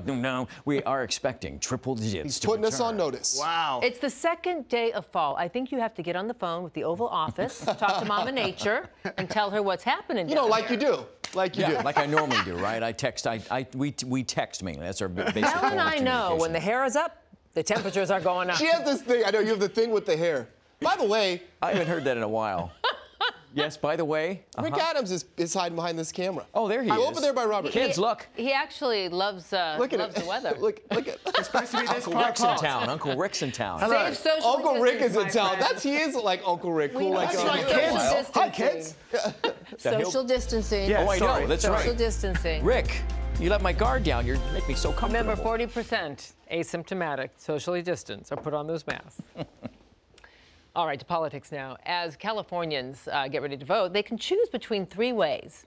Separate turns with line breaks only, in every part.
No, we are expecting triple digits.
He's putting us on notice.
Wow.
It's the second day of fall. I think you have to get on the phone with the Oval Office, talk to Mama Nature, and tell her what's happening.
You know, like you do. Like you do.
Like I normally do, right? I text. We text mainly. That's our basic form of
Helen and I know when the hair is up, the temperatures are going up.
She has this thing. I know you have the thing with the hair. By the way,
I haven't heard that in a while. Yes, by the way.
Rick Adams is hiding behind this camera.
Oh, there he is.
Go over there by Robert.
Kids, look.
He actually loves the weather.
Look at
It's supposed to be this
Uncle
part.
Rick's in town. Uncle Rick's in town.
Save social
Uncle Rick is in
distancing,
town.
my friend.
He is like Uncle Rick. Cool like
know.
Uncle
Social
Rick. Hi,
distancing.
kids.
Social distancing.
Yeah,
Oh, I know. That's
Social
right.
distancing.
Rick, you let my guard down. You make me so comfortable.
Remember, 40% asymptomatic, socially distanced, or put on those masks. All right, to politics now. As Californians get ready to vote, they can choose between three ways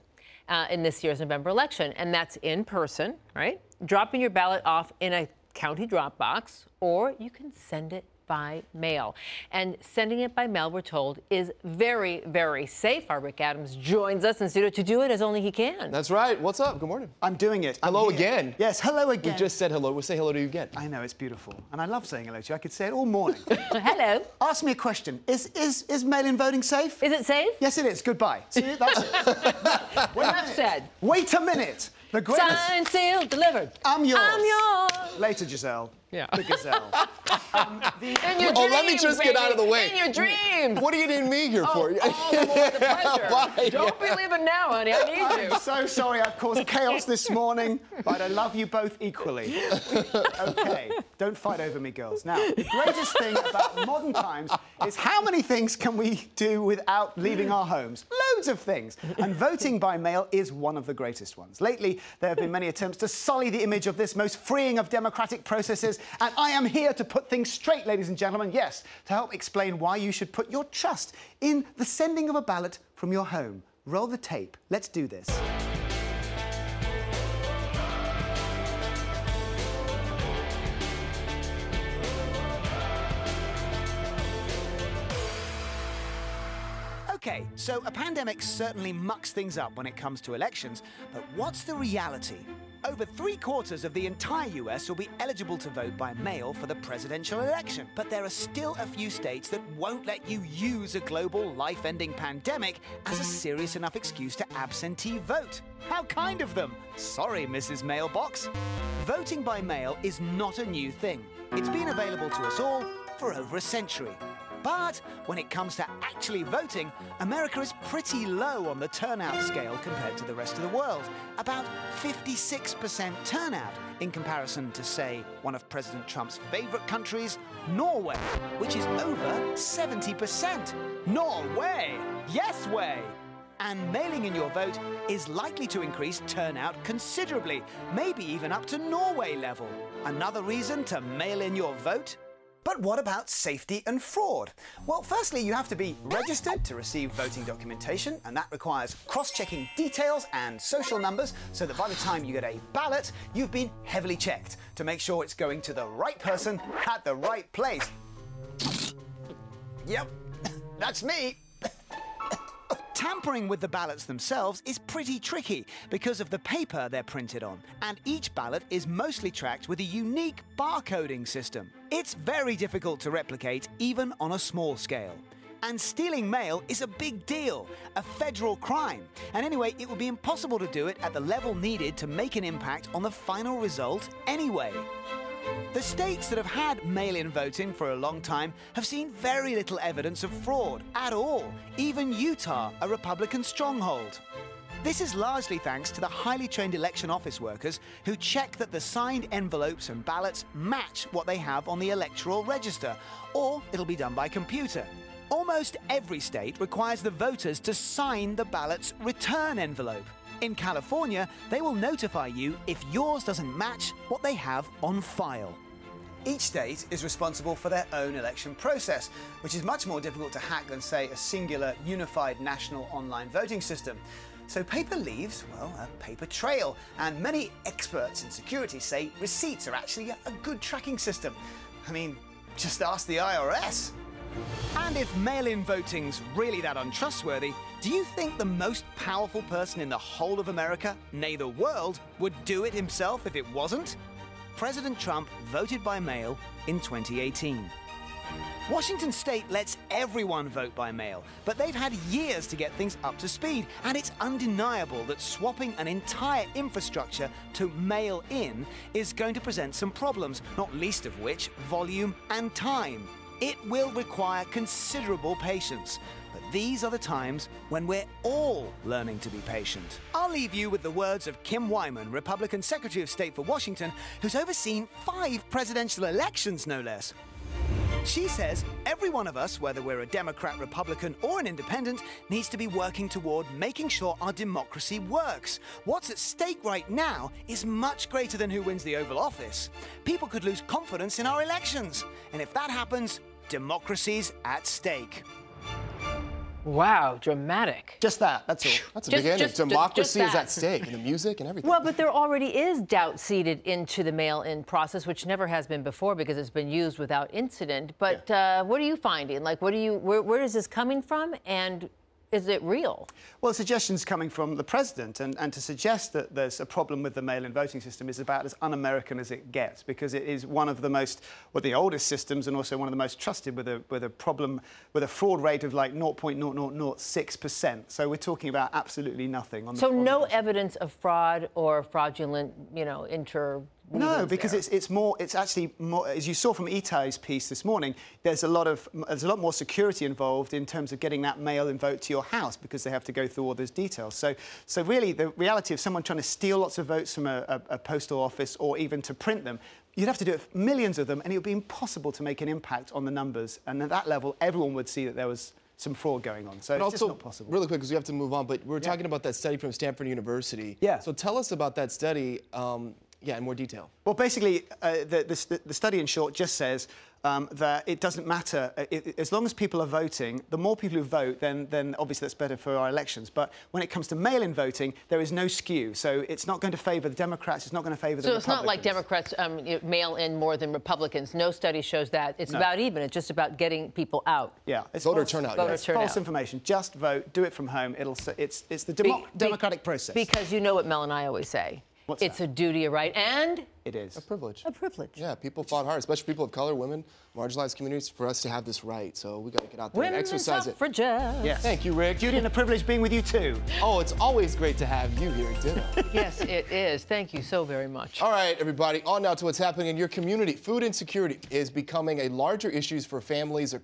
in this year's November election, and that's in person, right? Dropping your ballot off in a county drop box, or you can send it by mail. And sending it by mail, we're told, is very, very safe. Our Rick Adams joins us in studio to do it as only he can.
That's right. What's up? Good morning.
I'm doing it.
Hello
I'm here.
again.
Yes, hello again.
We just said hello. We'll say hello to you again.
I know, it's beautiful. And I love saying hello to you. I could say it all morning.
Hello.
Ask me a question. Is mail-in voting safe?
Is it safe?
Yes, it is. Goodbye. See, that's it.
Enough said.
Wait a minute. The greatest...
Signed, sealed, delivered.
I'm yours.
I'm yours.
Later, Giselle.
Yeah.
The gazelle.
In your dreams,
let me just get out of the way.
In your dreams.
What do you need me here for?
All the more the pleasure.
Why?
Don't be leaving now, honey. I need you.
I'm so sorry I've caused chaos this morning, but I love you both equally. Okay, don't fight over me, girls. Now, the greatest thing about modern times is how many things can we do without leaving our homes? Loads of things. And voting by mail is one of the greatest ones. Lately, there have been many attempts to sully the image of this most freeing of democratic processes, and I am here to put things straight, ladies and gentlemen, yes, to help explain why you should put your trust in the sending of a ballot from your home. Roll the tape. Let's do this. Okay, so a pandemic certainly mucks things up when it comes to elections, but what's the reality? Over 3/4 of the entire US will be eligible to vote by mail for the presidential election. But there are still a few states that won't let you use a global life-ending pandemic as a serious enough excuse to absentee vote. How kind of them! Sorry, Mrs. Mailbox. Voting by mail is not a new thing. It's been available to us all for over a century. But when it comes to actually voting, America is pretty low on the turnout scale compared to the rest of the world. About 56% turnout in comparison to, say, one of President Trump's favorite countries, Norway, which is over 70%. Norway! Yes way! And mailing in your vote is likely to increase turnout considerably, maybe even up to Norway level. Another reason to mail in your vote? But what about safety and fraud? Well, firstly, you have to be registered to receive voting documentation, and that requires cross-checking details and social numbers so that by the time you get a ballot, you've been heavily checked to make sure it's going to the right person at the right place. Yep, that's me. Tampering with the ballots themselves is pretty tricky because of the paper they're printed on, and each ballot is mostly tracked with a unique barcoding system. It's very difficult to replicate even on a small scale. And stealing mail is a big deal, a federal crime. And anyway, it would be impossible to do it at the level needed to make an impact on the final result anyway. The states that have had mail-in voting for a long time have seen very little evidence of fraud at all, even Utah, a Republican stronghold. This is largely thanks to the highly trained election office workers who check that the signed envelopes and ballots match what they have on the electoral register, or it'll be done by computer. Almost every state requires the voters to sign the ballot's return envelope. In California, they will notify you if yours doesn't match what they have on file. Each state is responsible for their own election process, which is much more difficult to hack than, say, a singular, unified national online voting system. So paper leaves, well, a paper trail, and many experts in security say receipts are actually a good tracking system. I mean, just ask the IRS. And if mail-in voting's really that untrustworthy, do you think the most powerful person in the whole of America, nay the world, would do it himself if it wasn't? President Trump voted by mail in 2018. Washington state lets everyone vote by mail, but they've had years to get things up to speed, and it's undeniable that swapping an entire infrastructure to mail-in is going to present some problems, not least of which volume and time. It will require considerable patience, but these are the times when we're all learning to be patient. I'll leave you with the words of Kim Wyman, Republican Secretary of State for Washington, who's overseen 5 presidential elections, no less. She says every one of us, whether we're a Democrat, Republican, or an independent, needs to be working toward making sure our democracy works. What's at stake right now is much greater than who wins the Oval Office. People could lose confidence in our elections. And if that happens, democracy's at stake.
Wow, dramatic.
Just that. That's all. That's a big ending. Democracy is
that.
at stake, and the music and everything.
Well, but there already is doubt seeded into the mail-in process, which never has been before because it's been used without incident. But what are you finding? Like, where is this coming from, and is it real?
Well, the suggestion's coming from the president, and to suggest that there's a problem with the mail-in voting system is about as un-American as it gets, because it is one of the most, well, the oldest systems, and also one of the most trusted, with a problem, with a fraud rate of like 0.0006%. So we're talking about absolutely nothing. On the,
so no evidence of fraud or fraudulent,
No, because it's actually more, as you saw from Itai's piece this morning, there's a lot more security involved in terms of getting that mail-in vote to your house, because they have to go through all those details. So really, the reality of someone trying to steal lots of votes from a postal office, or even to print them, you'd have to do it, millions of them, and it would be impossible to make an impact on the numbers. And at that level, everyone would see that there was some fraud going on. So
but
it's
also,
just not possible.
Really quick, because we have to move on, but we're talking about that study from Stanford University.
Yeah.
So tell us about that study. Yeah, in more detail.
Well, basically, the study, in short, just says that it doesn't matter. As long as people are voting, the more people who vote, then obviously that's better for our elections. But when it comes to mail-in voting, there is no skew. So it's not going to favour the Democrats. It's not going to favour the Republicans.
So it's not like Democrats mail in more than Republicans. No study shows that. It's about even. It's just about getting people out.
Yeah. It's
voter turnout.
It's false information. Just vote. Do it from home. It's the democratic process.
Because you know what Mel and I always say. It's a duty, a right, and
it is
a privilege.
A privilege.
Yeah, people fought hard, especially people of color, women, marginalized communities, for us to have this right. So we got to get out there and exercise it.
Yes.
Thank you, Rick.
Duty and a privilege being with you too.
Oh, it's always great to have you here, Ditto.
Yes, it is. Thank you so very much.
All right, everybody, on now to what's happening in your community. Food insecurity is becoming a larger issue for families across